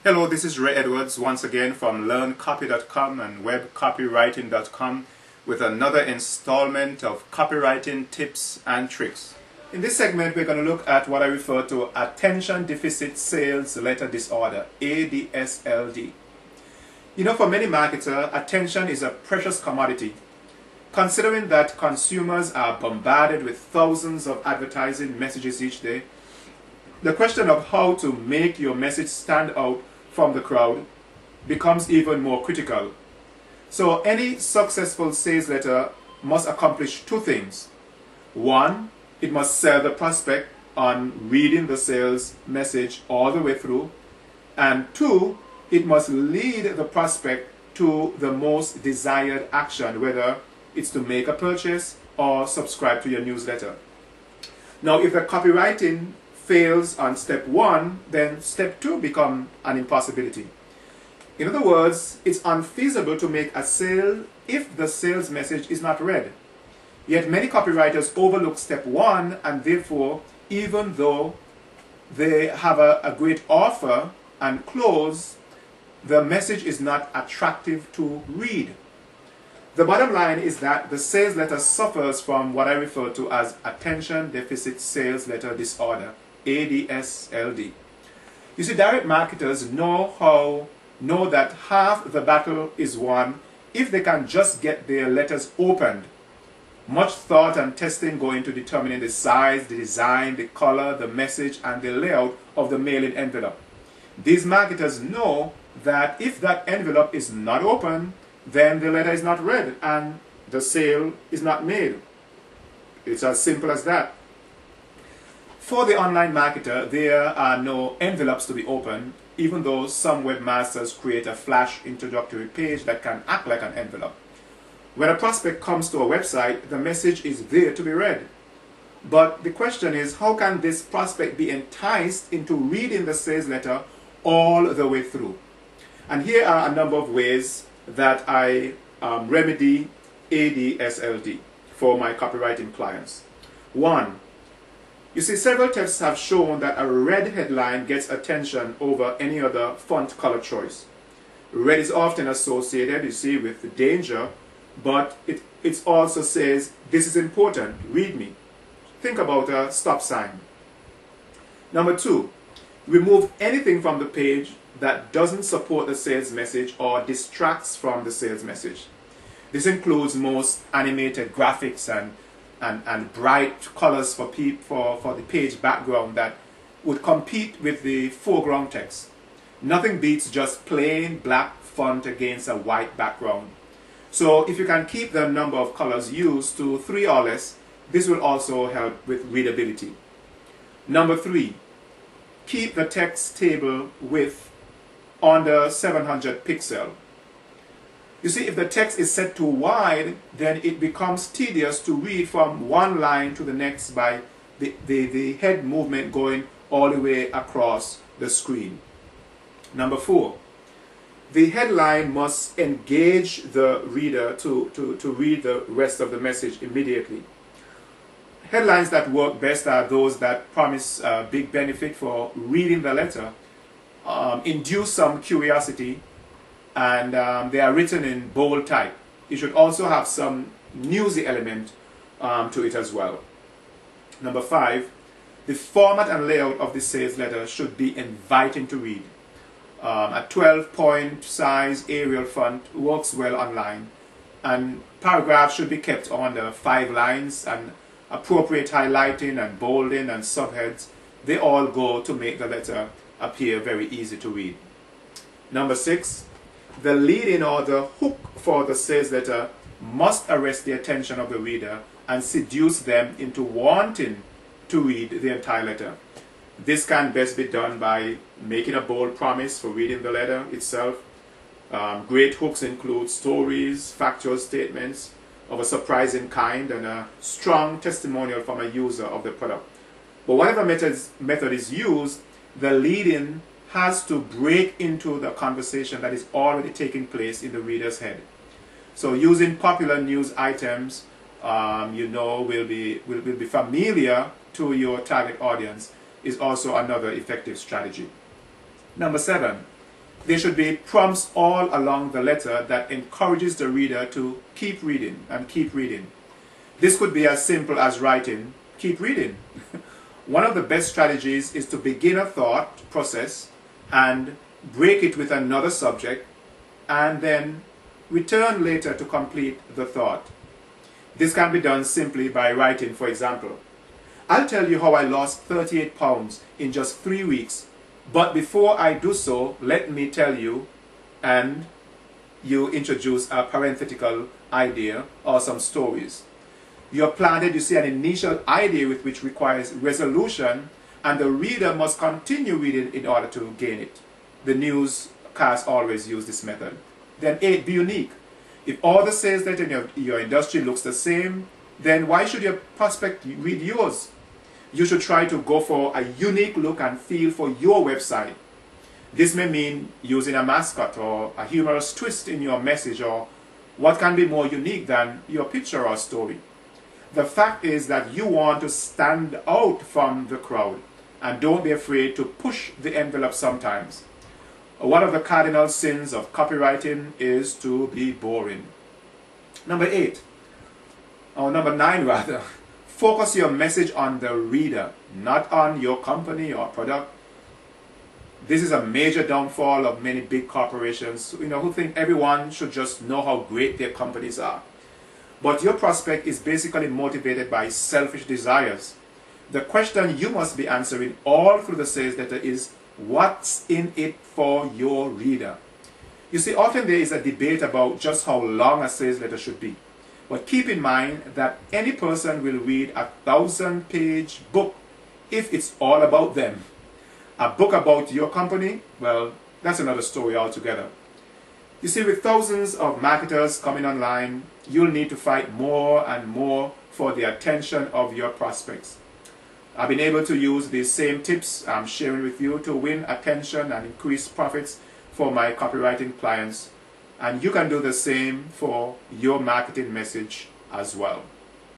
Hello, this is Ray Edwards once again from learncopy.com and webcopywriting.com with another installment of copywriting tips and tricks. In this segment, we're going to look at what I refer to attention deficit sales letter disorder, ADSLD. You know, for many marketers, attention is a precious commodity. Considering that consumers are bombarded with thousands of advertising messages each day, the question of how to make your message stand out from the crowd becomes even more critical. So any successful sales letter must accomplish two things. One, it must sell the prospect on reading the sales message all the way through. And two, it must lead the prospect to the most desired action, whether it's to make a purchase or subscribe to your newsletter. Now, if the copywriting fails on step one, then step two becomes an impossibility. In other words, it's unfeasible to make a sale if the sales message is not read. Yet many copywriters overlook step one, and therefore, even though they have a great offer and close, the message is not attractive to read. The bottom line is that the sales letter suffers from what I refer to as attention deficit sales letter disorder, ADSLD. You see, direct marketers know that half the battle is won if they can just get their letters opened. Much thought and testing go into determining the size, the design, the color, the message, and the layout of the mailing envelope. These marketers know that if that envelope is not open, then the letter is not read and the sale is not made. It's as simple as that. For the online marketer, there are no envelopes to be opened, even though some webmasters create a flash introductory page that can act like an envelope. When a prospect comes to a website, the message is there to be read. But the question is, how can this prospect be enticed into reading the sales letter all the way through? And here are a number of ways that I remedy ADSLD for my copywriting clients. One, you see, several tests have shown that a red headline gets attention over any other font color choice. Red is often associated, you see, with danger, but it also says, this is important, read me. Think about a stop sign. Number two, remove anything from the page that doesn't support the sales message or distracts from the sales message. This includes most animated graphics and bright colors for the page background that would compete with the foreground text. Nothing beats just plain black font against a white background. So if you can keep the number of colors used to 3 or less, this will also help with readability. Number three, keep the text table width under 700 pixels. You see, if the text is set too wide, then it becomes tedious to read from one line to the next by the head movement going all the way across the screen. Number four, the headline must engage the reader to read the rest of the message immediately. Headlines that work best are those that promise a big benefit for reading the letter, induce some curiosity, and they are written in bold type. You should also have some newsy element to it as well. Number five, the format and layout of the sales letter should be inviting to read. A 12-point size Arial font works well online, and paragraphs should be kept under 5 lines, and appropriate highlighting and bolding and subheads, they all go to make the letter appear very easy to read. Number six, the lead-in or the hook for the sales letter must arrest the attention of the reader and seduce them into wanting to read the entire letter. This can best be done by making a bold promise for reading the letter itself. Great hooks include stories, factual statements of a surprising kind, and a strong testimonial from a user of the product. But whatever method is used, the lead-in has to break into the conversation that is already taking place in the reader's head. So using popular news items, will be familiar to your target audience is also another effective strategy. Number 7, There should be prompts all along the letter that encourages the reader to keep reading and keep reading. This could be as simple as writing, keep reading. One of the best strategies is to begin a thought process and break it with another subject and then return later to complete the thought. This can be done simply by writing, for example, I'll tell you how I lost 38 pounds in just 3 weeks, but before I do so, let me tell you, and you introduce a parenthetical idea or some stories. You're planted, you see an initial idea with which requires resolution, and the reader must continue reading in order to gain it. The newscasts always use this method. Then 8, be unique. If all the sales data in your industry looks the same, then why should your prospect read yours? You should try to go for a unique look and feel for your website. This may mean using a mascot or a humorous twist in your message, or what can be more unique than your picture or story. The fact is that you want to stand out from the crowd, and don't be afraid to push the envelope sometimes. One of the cardinal sins of copywriting is to be boring. Number 9 rather. Focus your message on the reader, not on your company or product. This is a major downfall of many big corporations, who think everyone should just know how great their companies are. But your prospect is basically motivated by selfish desires. The question you must be answering all through the sales letter is, what's in it for your reader? You see, often there is a debate about just how long a sales letter should be. But keep in mind that any person will read a 1,000-page book if it's all about them. A book about your company, well, that's another story altogether. You see, with thousands of marketers coming online, you'll need to fight more and more for the attention of your prospects. I've been able to use these same tips I'm sharing with you to win attention and increase profits for my copywriting clients. And you can do the same for your marketing message as well.